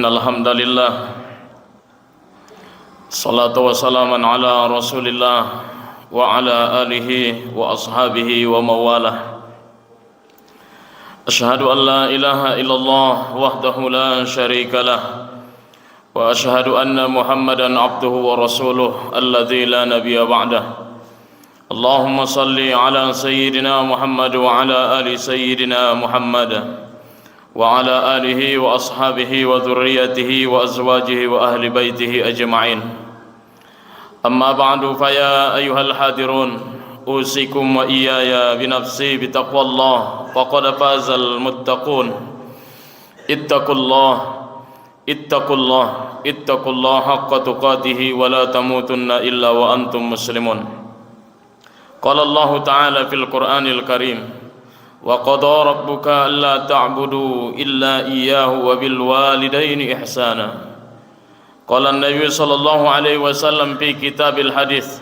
Innal hamdalillah salatu wassalamu ala Rasulillah wa ala alihi wa ashabihi wa mawalah. Asyhadu an la ilaha illallah wahdahu la syarikalah wa asyhadu anna Muhammadan abduhu wa rasuluh alladzi la nabiyya ba'dah. Allahumma salli ala sayyidina Muhammad wa ala ali sayyidina Muhammad wa ala alihi wa ashabihi wa dhurriyyatihi wa azwajihi wa ahli baitihi ajma'in. Amma ba'du, fa ya ayyuhal hadirun, usikum wa iyaya binafsi bitaqwallah faqad fazal muttaqun. Ittaqullah haqqa tuqatih wa la tamutunna illa wa antum muslimun. Qala Allah ta'ala fil Qur'anil Karim, wa qada rabbuka alla ta'budu illa iyyahu wa bil walidaini ihsana. Qala an-nabiy sallallahu alaihi wasallam fi kitabil hadis,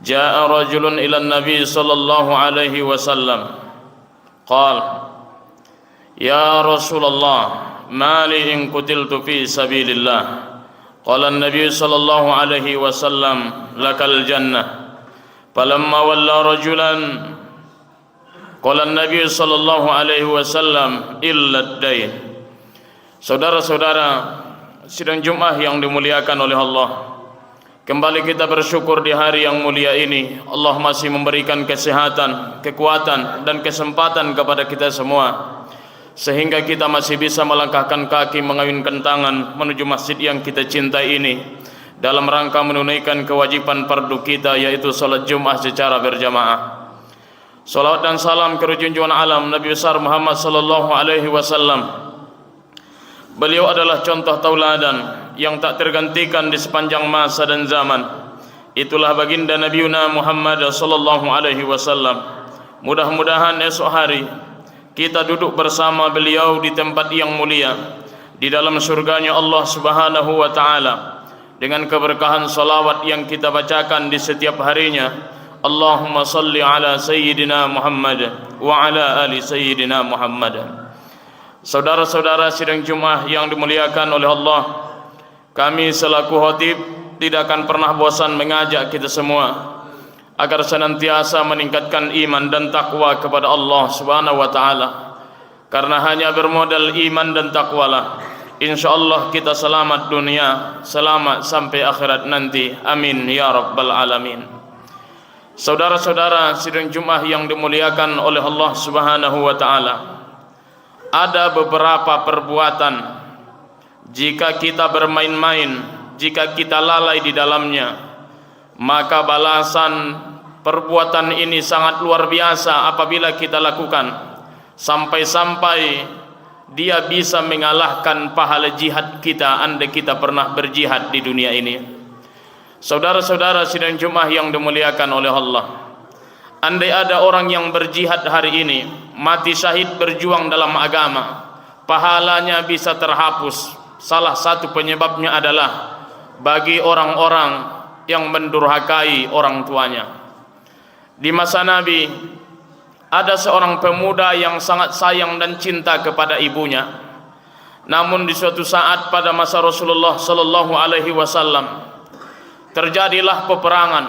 jaa rajulun ila an-nabiy sallallahu alaihi wasallam qala ya Rasulullah mali in qutiltu fi sabilillah. Qala an-nabiy sallallahu alaihi wasallam lakal jannah. Falamma walla rajulan qala an-nabiy sallallahu alaihi wasallam illa ad-dain. Saudara-saudara sidang Jumat yang dimuliakan oleh Allah, kembali kita bersyukur di hari yang mulia ini. Allah masih memberikan kesehatan, kekuatan dan kesempatan kepada kita semua, sehingga kita masih bisa melangkahkan kaki, mengayunkan tangan menuju masjid yang kita cintai ini dalam rangka menunaikan kewajiban fardu kita, yaitu salat Jumat secara berjamaah. Salawat dan salam ke junjungan alam Nabi besar Muhammad sallallahu alaihi wasallam. Beliau adalah contoh tauladan yang tak tergantikan di sepanjang masa dan zaman. Itulah baginda Nabiuna Muhammad sallallahu alaihi wasallam. Mudah-mudahan esok hari kita duduk bersama beliau di tempat yang mulia di dalam surganya Allah Subhanahu wa taala dengan keberkahan salawat yang kita bacakan di setiap harinya. Allahumma salli ala sayyidina Muhammad wa ala ali sayyidina Muhammad. Saudara-saudara sidang Jumat yang dimuliakan oleh Allah, kami selaku khatib tidak akan pernah bosan mengajak kita semua agar senantiasa meningkatkan iman dan takwa kepada Allah Subhanahu wa taala. Karena hanya bermodal iman dan takwalah insyaallah kita selamat dunia, selamat sampai akhirat nanti. Amin ya rabbal alamin. Saudara-saudara sidang Jumat yang dimuliakan oleh Allah Subhanahu wa taala, ada beberapa perbuatan jika kita bermain-main, jika kita lalai di dalamnya, maka balasan perbuatan ini sangat luar biasa apabila kita lakukan, sampai-sampai dia bisa mengalahkan pahala jihad kita andai kita pernah berjihad di dunia ini. Saudara-saudara sidang Jumat yang dimuliakan oleh Allah, andai ada orang yang berjihad hari ini, mati syahid berjuang dalam agama, pahalanya bisa terhapus. Salah satu penyebabnya adalah bagi orang-orang yang mendurhakai orang tuanya. Di masa Nabi ada seorang pemuda yang sangat sayang dan cinta kepada ibunya. Namun di suatu saat pada masa Rasulullah sallallahu alaihi wasallam terjadilah peperangan,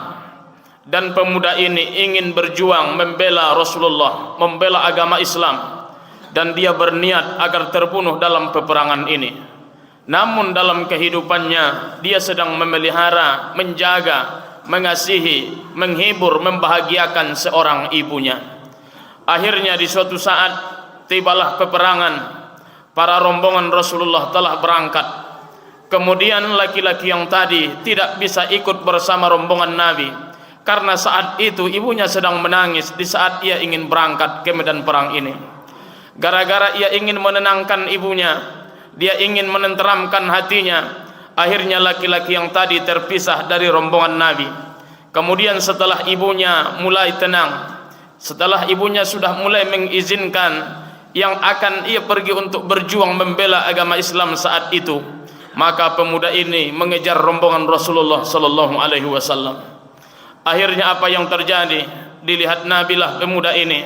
dan pemuda ini ingin berjuang membela Rasulullah, membela agama Islam, dan dia berniat agar terbunuh dalam peperangan ini. Namun dalam kehidupannya dia sedang memelihara, menjaga, mengasihi, menghibur, membahagiakan seorang ibunya. Akhirnya di suatu saat tibalah peperangan, para rombongan Rasulullah telah berangkat. Kemudian laki-laki yang tadi tidak bisa ikut bersama rombongan Nabi, karena saat itu ibunya sedang menangis di saat ia ingin berangkat ke medan perang ini. Gara-gara ia ingin menenangkan ibunya, dia ingin menenteramkan hatinya, akhirnya laki-laki yang tadi terpisah dari rombongan Nabi. Kemudian setelah ibunya mulai tenang, setelah ibunya sudah mulai mengizinkan yang akan ia pergi untuk berjuang membela agama Islam saat itu, maka pemuda ini mengejar rombongan Rasulullah sallallahu alaihi wasallam. Akhirnya apa yang terjadi? Dilihat Nabi lah pemuda ini.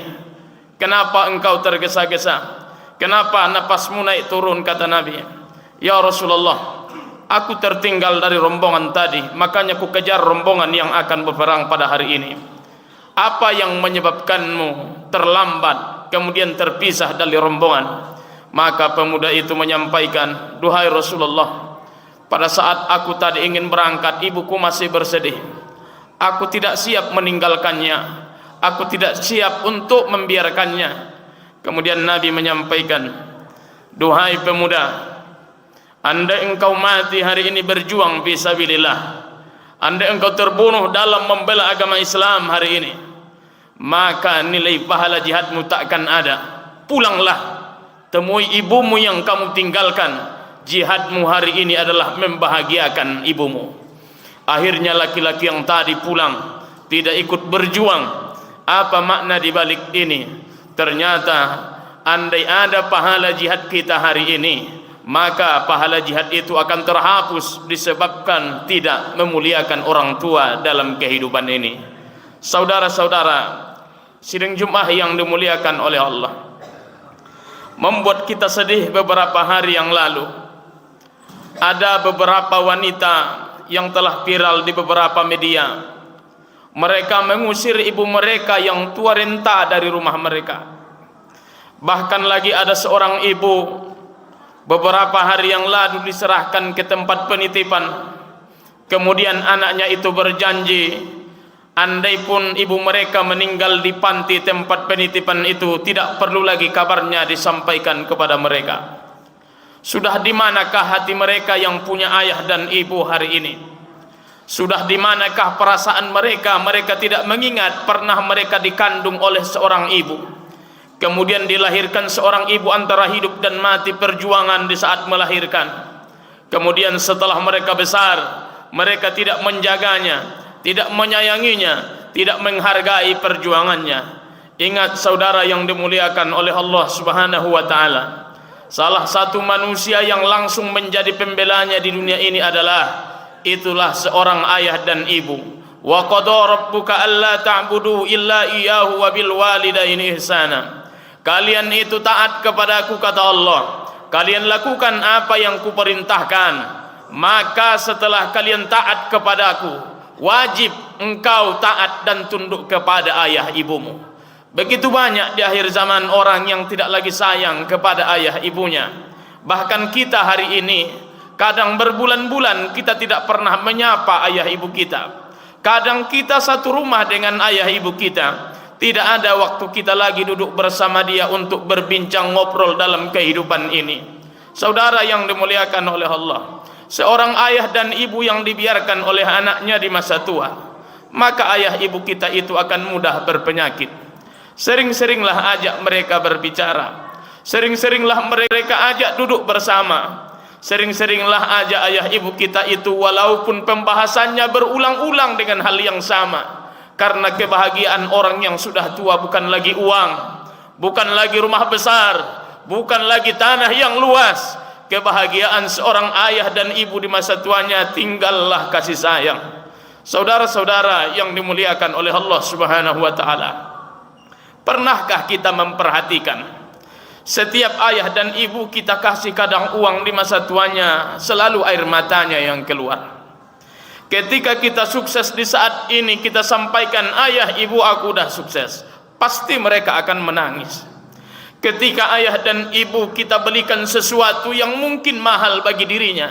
Kenapa engkau tergesa-gesa? Kenapa napasmu naik turun, kata Nabi. "Ya Rasulullah, aku tertinggal dari rombongan tadi, makanya ku kejar rombongan yang akan berperang pada hari ini. Apa yang menyebabkanmu terlambat kemudian terpisah dari rombongan?" Maka pemuda itu menyampaikan, "Duhai Rasulullah, pada saat aku tadi ingin berangkat, ibuku masih bersedih. Aku tidak siap meninggalkannya. Aku tidak siap untuk membiarkannya." Kemudian Nabi menyampaikan, "Duhai pemuda, andai engkau mati hari ini berjuang fisabilillah, andai engkau terbunuh dalam membela agama Islam hari ini, maka nilai pahala jihadmu takkan ada. Pulanglah, temui ibumu yang kamu tinggalkan. Jihadmu hari ini adalah membahagiakan ibumu." Akhirnya laki-laki yang tadi pulang, tidak ikut berjuang. Apa makna di balik ini? Ternyata andai ada pahala jihad kita hari ini, maka pahala jihad itu akan terhapus disebabkan tidak memuliakan orang tua dalam kehidupan ini. Saudara-saudara, sidang Jumat yang dimuliakan oleh Allah, membuat kita sedih beberapa hari yang lalu. Ada beberapa wanita yang telah viral di beberapa media. Mereka mengusir ibu mereka yang tua renta dari rumah mereka. Bahkan lagi ada seorang ibu beberapa hari yang lalu diserahkan ke tempat penitipan. Kemudian anaknya itu berjanji, andai pun ibu mereka meninggal di panti tempat penitipan itu, tidak perlu lagi kabarnya disampaikan kepada mereka. Sudah di manakah hati mereka yang punya ayah dan ibu hari ini? Sudah di manakah perasaan mereka? Mereka tidak mengingat pernah mereka dikandung oleh seorang ibu, kemudian dilahirkan seorang ibu antara hidup dan mati perjuangan di saat melahirkan. Kemudian setelah mereka besar, mereka tidak menjaganya, tidak menyayanginya, tidak menghargai perjuangannya. Ingat saudara yang dimuliakan oleh Allah Subhanahu wa taala, salah satu manusia yang langsung menjadi pembelanya di dunia ini itulah seorang ayah dan ibu. Wa qada rabbuka alla ta'budu illa iyyahu wa bil walidaini ihsana. Kalian itu taat kepadaku, kata Allah. Kalian lakukan apa yang kuperintahkan. Maka setelah kalian taat kepadaku, wajib engkau taat dan tunduk kepada ayah ibumu. Begitu banyak di akhir zaman orang yang tidak lagi sayang kepada ayah ibunya. Bahkan kita hari ini, kadang berbulan-bulan kita tidak pernah menyapa ayah ibu kita. Kadang kita satu rumah dengan ayah ibu kita, tidak ada waktu kita lagi duduk bersama dia untuk berbincang ngobrol dalam kehidupan ini. Saudara yang dimuliakan oleh Allah, seorang ayah dan ibu yang dibiarkan oleh anaknya di masa tua, maka ayah ibu kita itu akan mudah berpenyakit. Sering-seringlah ajak mereka berbicara, sering-seringlah mereka ajak duduk bersama, sering-seringlah ajak ayah ibu kita itu, walaupun pembahasannya berulang-ulang dengan hal yang sama. Karena kebahagiaan orang yang sudah tua bukan lagi uang, bukan lagi rumah besar, bukan lagi tanah yang luas. Kebahagiaan seorang ayah dan ibu di masa tuanya tinggallah kasih sayang. Saudara-saudara yang dimuliakan oleh Allah Subhanahu wa taala, pernahkah kita memperhatikan setiap ayah dan ibu kita kasih kadang uang di masa tuanya, selalu air matanya yang keluar. Ketika kita sukses di saat ini, kita sampaikan, ayah ibu aku dah sukses, pasti mereka akan menangis. Ketika ayah dan ibu kita belikan sesuatu yang mungkin mahal bagi dirinya,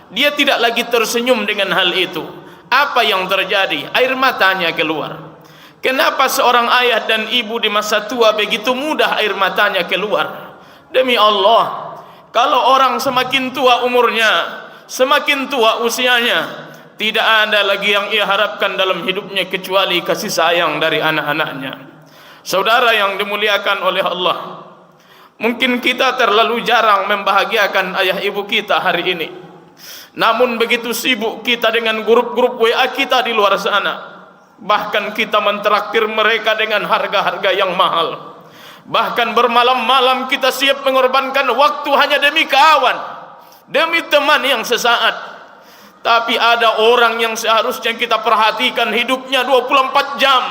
dia tidak lagi tersenyum dengan hal itu. Apa yang terjadi? Air matanya keluar. Kenapa seorang ayah dan ibu di masa tua begitu mudah air matanya keluar? Demi Allah, kalau orang semakin tua umurnya, semakin tua usianya, tidak ada lagi yang ia harapkan dalam hidupnya kecuali kasih sayang dari anak-anaknya. Saudara yang dimuliakan oleh Allah, mungkin kita terlalu jarang membahagiakan ayah ibu kita hari ini. Namun begitu sibuk kita dengan grup-grup WA kita di luar sana. Bahkan kita mentraktir mereka dengan harga-harga yang mahal. Bahkan bermalam-malam kita siap mengorbankan waktu hanya demi kawan, demi teman yang sesaat. Tapi ada orang yang seharusnya kita perhatikan hidupnya 24 jam,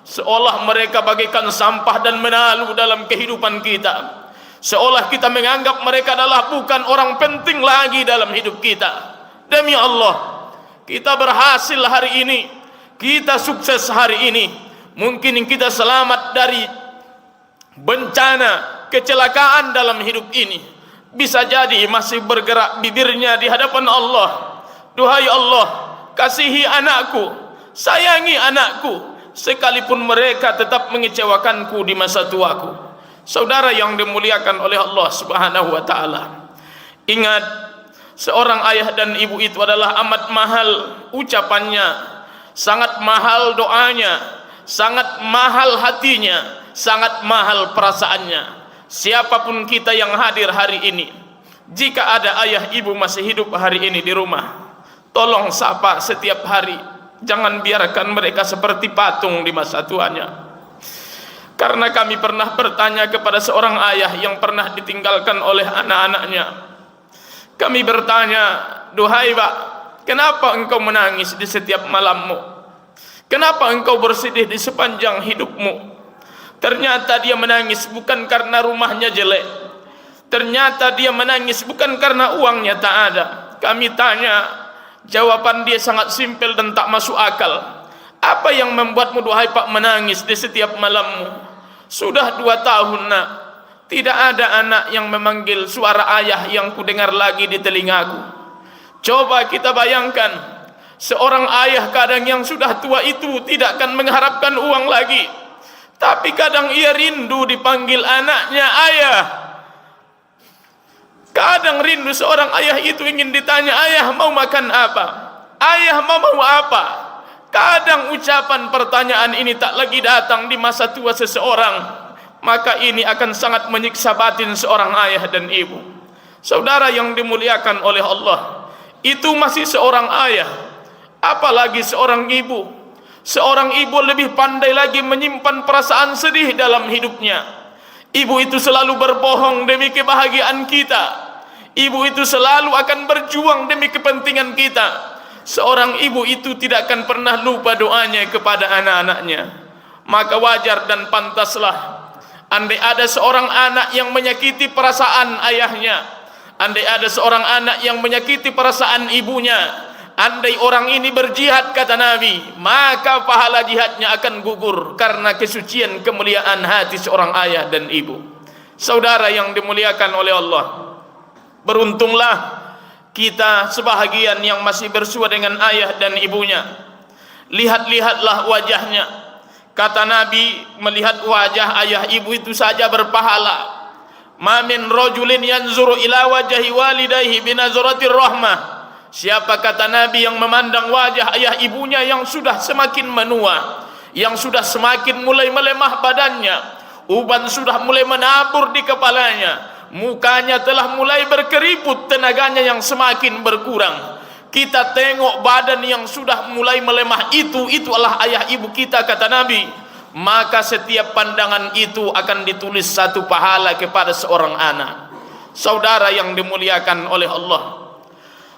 seolah mereka bagaikan sampah dan menalu dalam kehidupan kita. seolah kita menganggap mereka adalah bukan orang penting lagi dalam hidup kita. Demi Allah, kita berhasil hari ini, kita sukses hari ini, mungkin kita selamat dari bencana, kecelakaan dalam hidup ini, bisa jadi masih bergerak bibirnya di hadapan Allah. Duhai Allah, kasihi anakku, sayangi anakku, sekalipun mereka tetap mengecewakanku di masa tuaku. Saudara yang dimuliakan oleh Allah Subhanahu wa taala, ingat, seorang ayah dan ibu itu adalah amat mahal ucapannya, sangat mahal doanya, sangat mahal hatinya, sangat mahal perasaannya. Siapapun kita yang hadir hari ini, jika ada ayah ibu masih hidup hari ini di rumah, tolong sapa setiap hari. Jangan biarkan mereka seperti patung di masa tuanya. Karena kami pernah bertanya kepada seorang ayah yang pernah ditinggalkan oleh anak-anaknya. Kami bertanya, duhai Pak, kenapa engkau menangis di setiap malammu? Kenapa engkau bersedih di sepanjang hidupmu? Ternyata dia menangis bukan karena rumahnya jelek. Ternyata dia menangis bukan karena uangnya tak ada. Kami tanya, jawaban dia sangat simpel dan tak masuk akal. Apa yang membuatmu duhai Pak menangis di setiap malammu? Sudah 2 tahun nak, tidak ada anak yang memanggil suara ayah yang kudengar lagi di telingaku. Coba kita bayangkan, seorang ayah kadang yang sudah tua itu tidak akan mengharapkan uang lagi, tapi kadang ia rindu dipanggil anaknya ayah. Kadang rindu seorang ayah itu ingin ditanya, ayah mau makan apa? Ayah mau apa? Kadang ucapan pertanyaan ini tak lagi datang di masa tua seseorang, maka ini akan sangat menyiksa batin seorang ayah dan ibu. Saudara yang dimuliakan oleh Allah, itu masih seorang ayah, apalagi seorang ibu. Seorang ibu lebih pandai lagi menyimpan perasaan sedih dalam hidupnya. Ibu itu selalu berbohong demi kebahagiaan kita. Ibu itu selalu akan berjuang demi kepentingan kita. Seorang ibu itu tidak akan pernah lupa doanya kepada anak-anaknya. Maka wajar dan pantaslah, andai ada seorang anak yang menyakiti perasaan ayahnya, andai ada seorang anak yang menyakiti perasaan ibunya, andai orang ini berjihad kata Nabi, maka pahala jihadnya akan gugur karena kesucian kemuliaan hati seorang ayah dan ibu. Saudara yang dimuliakan oleh Allah, beruntunglah kita sebahagian yang masih bersua dengan ayah dan ibunya. Lihat-lihatlah wajahnya. Kata Nabi, melihat wajah ayah ibu itu saja berpahala. Ma min rajulin yanzuru ila wajhi walidayhi binazratir rahmah. Siapa kata Nabi yang memandang wajah ayah ibunya yang sudah semakin menua, yang sudah semakin mulai melemah badannya, uban sudah mulai menabur di kepalanya, mukanya telah mulai berkeriput, tenaganya yang semakin berkurang. Kita tengok badan yang sudah mulai melemah itu adalah ayah ibu kita kata Nabi. Maka setiap pandangan itu akan ditulis satu pahala kepada seorang anak. Saudara yang dimuliakan oleh Allah,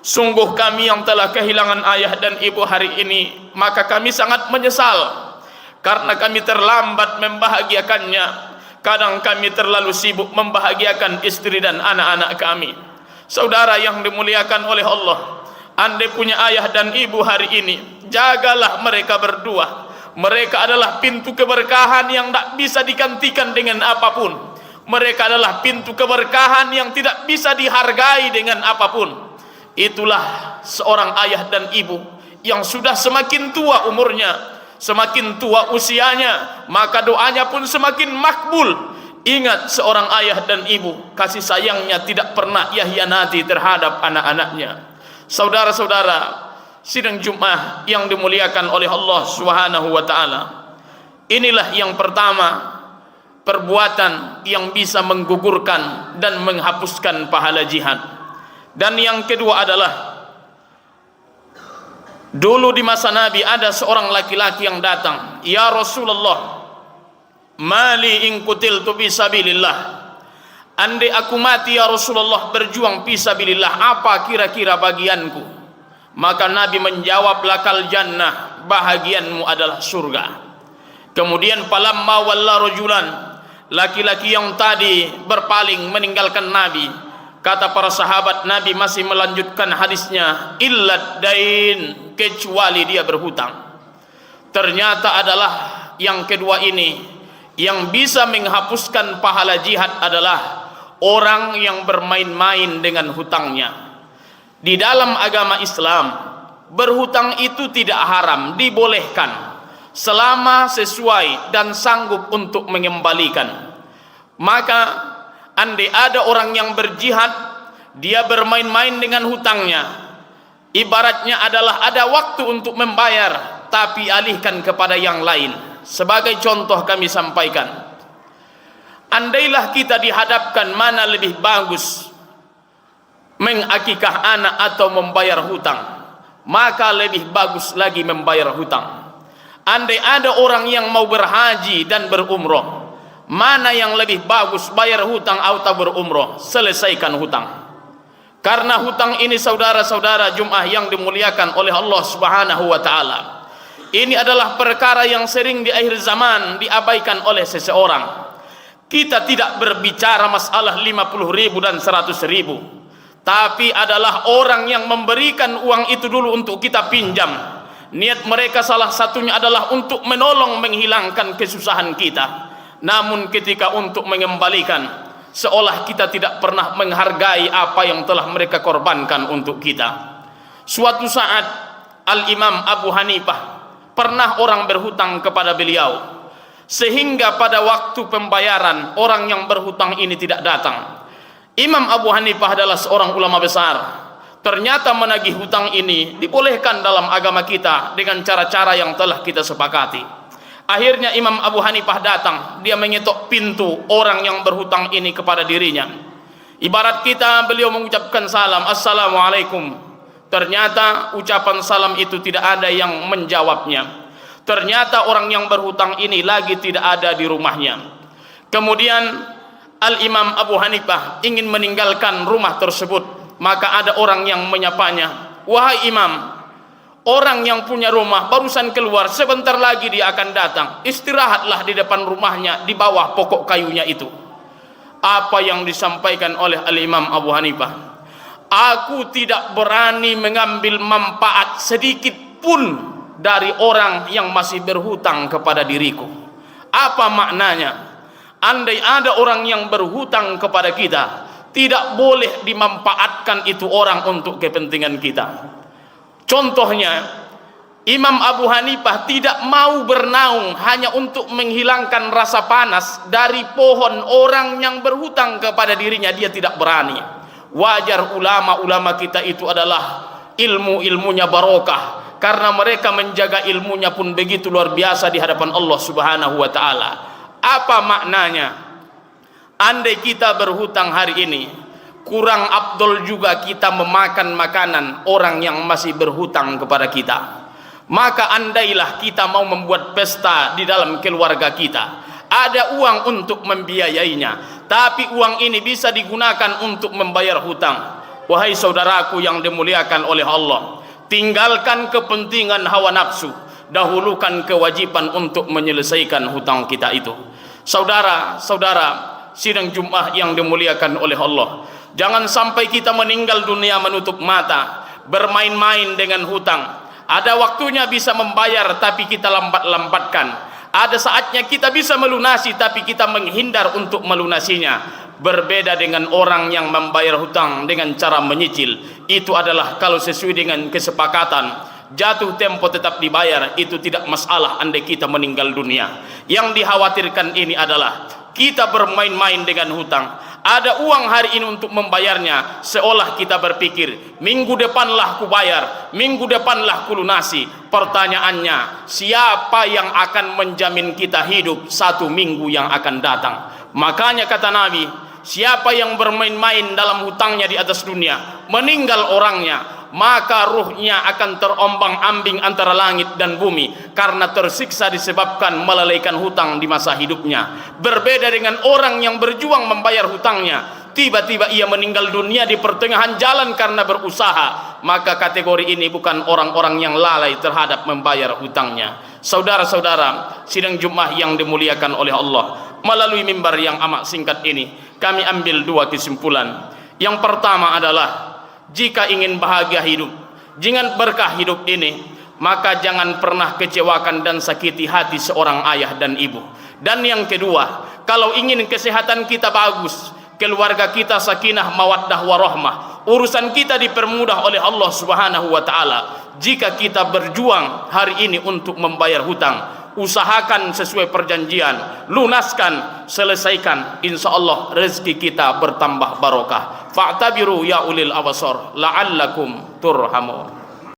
sungguh kami yang telah kehilangan ayah dan ibu hari ini, maka kami sangat menyesal karena kami terlambat membahagiakannya. Kadang kami terlalu sibuk membahagiakan istri dan anak-anak kami. Saudara yang dimuliakan oleh Allah, andai punya ayah dan ibu hari ini, jagalah mereka berdua. Mereka adalah pintu keberkahan yang tak bisa digantikan dengan apapun. Mereka adalah pintu keberkahan yang tidak bisa dihargai dengan apapun. Itulah seorang ayah dan ibu yang sudah semakin tua umurnya, semakin tua usianya, maka doanya pun semakin makbul. Ingat, seorang ayah dan ibu, kasih sayangnya tidak pernah ia hianati terhadap anak-anaknya. Saudara-saudara sidang Jumat yang dimuliakan oleh Allah Subhanahu wa taala, inilah yang pertama, perbuatan yang bisa menggugurkan dan menghapuskan pahala jihad. Dan yang kedua adalah, dulu di masa Nabi ada seorang laki-laki yang datang, ya Rasulullah, mali in qutiltu fi sabilillah, andai aku mati ya Rasulullah berjuang fi sabilillah, apa kira-kira bagianku? Maka Nabi menjawab, lakal jannah, bahagianmu adalah surga. Kemudian falamma walla rajulan, laki-laki yang tadi berpaling meninggalkan Nabi, kata para sahabat, Nabi masih melanjutkan hadisnya, illad dain, kecuali dia berhutang. Ternyata adalah yang kedua ini, yang bisa menghapuskan pahala jihad adalah orang yang bermain-main dengan hutangnya. Di dalam agama Islam, berhutang itu tidak haram, dibolehkan selama sesuai dan sanggup untuk mengembalikan. Maka andai ada orang yang berjihad, dia bermain-main dengan hutangnya, ibaratnya adalah ada waktu untuk membayar tapi alihkan kepada yang lain. Sebagai contoh kami sampaikan, andailah kita dihadapkan mana lebih bagus, mengakikah anak atau membayar hutang, maka lebih bagus lagi membayar hutang. Andai ada orang yang mau berhaji dan berumroh, mana yang lebih bagus, bayar hutang atau berumroh? Selesaikan hutang. Karena hutang ini, saudara-saudara Jumat yang dimuliakan oleh Allah Subhanahu wa taala, ini adalah perkara yang sering di akhir zaman diabaikan oleh seseorang. Kita tidak berbicara masalah 50.000 dan 100.000, tapi adalah orang yang memberikan uang itu dulu untuk kita pinjam. Niat mereka salah satunya adalah untuk menolong menghilangkan kesusahan kita. Namun ketika untuk mengembalikan, seolah kita tidak pernah menghargai apa yang telah mereka korbankan untuk kita. Suatu saat Al-Imam Abu Hanifah pernah orang berhutang kepada beliau, sehingga pada waktu pembayaran orang yang berhutang ini tidak datang. Imam Abu Hanifah adalah seorang ulama besar. Ternyata menagih hutang ini dibolehkan dalam agama kita dengan cara-cara yang telah kita sepakati. Akhirnya Imam Abu Hanifah datang, dia mengetok pintu orang yang berhutang ini kepada dirinya. Ibarat kita, beliau mengucapkan salam, assalamualaikum. Ternyata ucapan salam itu tidak ada yang menjawabnya. Ternyata orang yang berhutang ini lagi tidak ada di rumahnya. Kemudian Al-Imam Abu Hanifah ingin meninggalkan rumah tersebut, maka ada orang yang menyapanya, wahai imam, orang yang punya rumah barusan keluar, sebentar lagi dia akan datang, istirahatlah di depan rumahnya di bawah pokok kayunya itu. Apa yang disampaikan oleh Al-Imam Abu Hanifah? Aku tidak berani mengambil manfaat sedikit pun dari orang yang masih berhutang kepada diriku. Apa maknanya? Andai ada orang yang berhutang kepada kita, tidak boleh dimanfaatkan itu orang untuk kepentingan kita. Contohnya, Imam Abu Hanifah tidak mau bernaung hanya untuk menghilangkan rasa panas dari pohon orang yang berhutang kepada dirinya, dia tidak berani. Wajar ulama-ulama kita itu adalah ilmu-ilmunya barokah, karena mereka menjaga ilmunya pun begitu luar biasa di hadapan Allah Subhanahu wa taala. Apa maknanya? Andai kita berhutang hari ini, kurang afdol juga kita memakan makanan orang yang masih berhutang kepada kita. Maka andailah kita mau membuat pesta di dalam keluarga kita, ada uang untuk membiayainya, tapi uang ini bisa digunakan untuk membayar hutang. Wahai saudaraku yang dimuliakan oleh Allah, tinggalkan kepentingan hawa nafsu, dahulukan kewajiban untuk menyelesaikan hutang kita itu. Saudara-saudara sidang Jumat yang dimuliakan oleh Allah, jangan sampai kita meninggal dunia menutup mata, bermain-main dengan hutang. Ada waktunya bisa membayar tapi kita lambat-lambatkan. Ada saatnya kita bisa melunasi tapi kita menghindar untuk melunasinya. Berbeda dengan orang yang membayar hutang dengan cara menyicil. Itu adalah kalau sesuai dengan kesepakatan, jatuh tempo tetap dibayar, itu tidak masalah andai kita meninggal dunia. Yang dikhawatirkan ini adalah kita bermain-main dengan hutang. Ada uang hari ini untuk membayarnya, seolah kita berpikir minggu depanlah ku bayar, minggu depanlah ku lunasi. Pertanyaannya, siapa yang akan menjamin kita hidup satu minggu yang akan datang? Makanya kata Nabi, siapa yang bermain-main dalam hutangnya di atas dunia, meninggal orangnya, maka ruhnya akan terombang-ambing antara langit dan bumi karena tersiksa disebabkan melalaikan hutang di masa hidupnya. Berbeda dengan orang yang berjuang membayar hutangnya, tiba-tiba ia meninggal dunia di pertengahan jalan karena berusaha, maka kategori ini bukan orang-orang yang lalai terhadap membayar hutangnya. Saudara-saudara sidang Jumat yang dimuliakan oleh Allah, melalui mimbar yang amat singkat ini kami ambil dua kesimpulan. Yang pertama adalah jika ingin bahagia hidup, jangan berkah hidup ini, maka jangan pernah kecewakan dan sakiti hati seorang ayah dan ibu. Dan yang kedua, kalau ingin kesehatan kita bagus, keluarga kita sakinah mawaddah warahmah, urusan kita dipermudah oleh Allah Subhanahu wa taala, jika kita berjuang hari ini untuk membayar hutang, usahakan sesuai perjanjian, lunaskan, selesaikan, insyaallah rezeki kita bertambah barokah. Fa'tabiru ya ulil absar la'allakum turhamun.